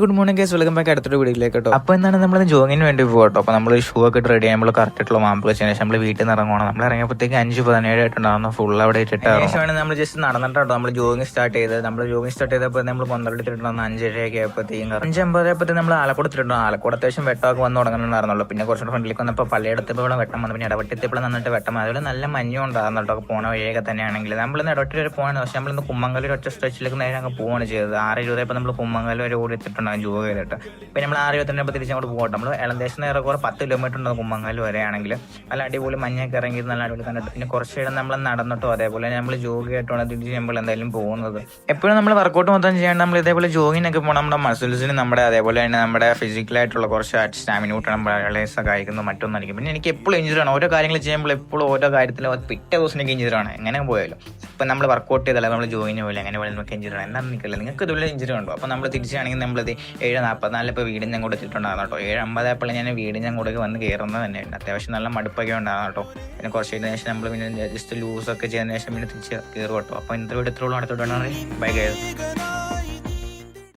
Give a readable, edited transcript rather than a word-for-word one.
Good morning guys, welcome back അടുത്തൊരു വീഡിയോയിലേക്ക് കേട്ടോ. അപ്പോൾ എന്താണ് നമ്മൾ ജോഗിന് വേണ്ടി പോകട്ടോ. അപ്പോൾ നമ്മൾ ഷൂ ഒക്കെ ഇട്ട് റെഡി ആകുമ്പോൾ കറക്റ്റ് ആയിട്ടുള്ള മാമ്പ് വെച്ചതിന് ശേഷം നമ്മൾ വീട്ടിൽ നിന്ന് ഇറങ്ങണം. നമ്മൾ ഇറങ്ങിയപ്പോഴത്തേക്ക് 5:17 ആയിട്ടുണ്ടാകുന്ന ഫുൾ അവിടെ ഇട്ടിട്ട് ശേഷമാണ് നമ്മൾ ജസ്റ്റ് നടന്നിട്ടോ നമ്മൾ ജോഗിങ് സ്റ്റാർട്ട് ചെയ്തത്. നമ്മൾ ജോഗിങ് സ്റ്റാർട്ട് ചെയ്തപ്പോൾ നമ്മൾ പന്ത്രണ്ടിട്ടുണ്ടാകുന്ന 5:30 ആയപ്പോഴത്തേക്കും 5:50 ആയപ്പോഴത്തേക്കും നമ്മൾ ആലക്കോട് എത്തിയിട്ടുണ്ടോ. ആലക്കോട് അത്യാവശ്യം വെട്ടമൊക്കെ വന്ന് തുടങ്ങുന്നുണ്ടായിരുന്നുള്ളൂ. പിന്നെ കുറച്ചുകൂടെ ഫ്രണ്ടിലേക്ക് വന്നപ്പോൾ പള്ളിയെടുത്തപ്പോൾ വെട്ടം വന്നു. പിന്നെ ഇടവെട്ടിയപ്പോൾ നന്നിട്ട് വെട്ടം, അതുപോലെ നല്ല മഞ്ഞും ഉണ്ടാകുന്നുണ്ടോ. പോണ വഴിയൊക്കെ തന്നെയാണെങ്കിൽ നമ്മളിന്ന് ഇടവെട്ടി വരെ പോകണം. പക്ഷേ നമ്മളിന്ന് കുമ്മങ്കൽ ഒറ്റ സ്ട്രെച്ചിലേക്ക് നേരെ അങ്ങ് പോവുകയാണ് ചെയ്തത്. 6:20 നമ്മൾ കുമ്മങ്കൽ വരെ ഓടി എത്തിയിട്ടുണ്ടാകും ജോഗ് ചെയ്തിട്ട്. പിന്നെ നമ്മൾ 6:22 തിരിച്ചങ്ങോട്ട് പോകട്ടെ. നമ്മൾ ഏകദേശം ഏറെക്കുറെ 10 കിലോമീറ്റർ ഉണ്ട് കുമ്മങ്കൽ വരെയാണെങ്കിൽ. നല്ല അടിപൊളി മഞ്ഞൊക്കെ ഇറങ്ങി നല്ല അടിപൊളി കണ്ടിട്ട് പിന്നെ കുറച്ച് നേരം നമ്മൾ നടന്നിട്ടോ അതേപോലെ നമ്മൾ ജോഗ് ചെയ്തിട്ടാണ് തിരിച്ച് നമ്മൾ എന്തായാലും പോകുന്നത്. എപ്പോഴും നമ്മൾ വർക്കൗട്ട് മൊത്തം ചെയ്യാണ്ട് നമ്മൾ ഇതേപോലെ ജോഗിനൊക്കെ പോകണം. നമ്മുടെ മസിൽസിന് നമ്മുടെ അതേപോലെ തന്നെ നമ്മുടെ ഫിസിക്കലായിട്ടുള്ള കുറച്ച് സ്റ്റാമിന കൂട്ടണം, സഹായിക്കുന്നു മറ്റൊന്നായിരിക്കും. പിന്നെ എനിക്ക് എപ്പോഴും ഇഞ്ചുറിയാണ് ഓരോ കാര്യങ്ങൾ ചെയ്യുമ്പോൾ, എപ്പോഴും ഓരോ കാര്യത്തിൽ പിറ്റേ ദിവസം എനിക്ക് ഇഞ്ചുറിയാണ് എങ്ങനെ പോയാലും. ഇപ്പം നമ്മൾ വർക്കൗട്ട് ചെയ്താൽ നമ്മൾ ജോയിന് പോയില്ല എങ്ങനെ പോയാലും നമുക്ക് ഇഞ്ചുറി എന്താണെന്ന് നിൽക്കില്ല. നിങ്ങൾക്ക് ഇതുപോലെ ഇഞ്ചുറി ഉണ്ടോ? അപ്പോൾ നമ്മൾ തിരിച്ചാണെങ്കിൽ നമ്മളിത് 7:44 ഇപ്പോൾ വീടിന് അങ്ങോട്ട് എത്തിയിട്ടുണ്ടാകും കേട്ടോ. 7:50 ആയപ്പോൾ ഞാൻ വീടിന് അങ്ങോട്ടേക്ക് വന്ന് കയറുന്നത് തന്നെയുണ്ട്. അത്യാവശ്യം നല്ല മടുപ്പൊക്കെ ഉണ്ടാകും കേട്ടോ. പിന്നെ കുറച്ച് കഴിഞ്ഞ ശേഷം നമ്മൾ പിന്നെ ജസ്റ്റ് ലൂസൊക്കെ ചെയ്തതിന് ശേഷം പിന്നെ തിരിച്ച് കയറും കേട്ടോ. അപ്പോൾ ഇന്നത്തെ വീട് ഇത്രയുള്ളൂ. അടുത്തോട്ടാണ് ബൈ ഗൈസ്.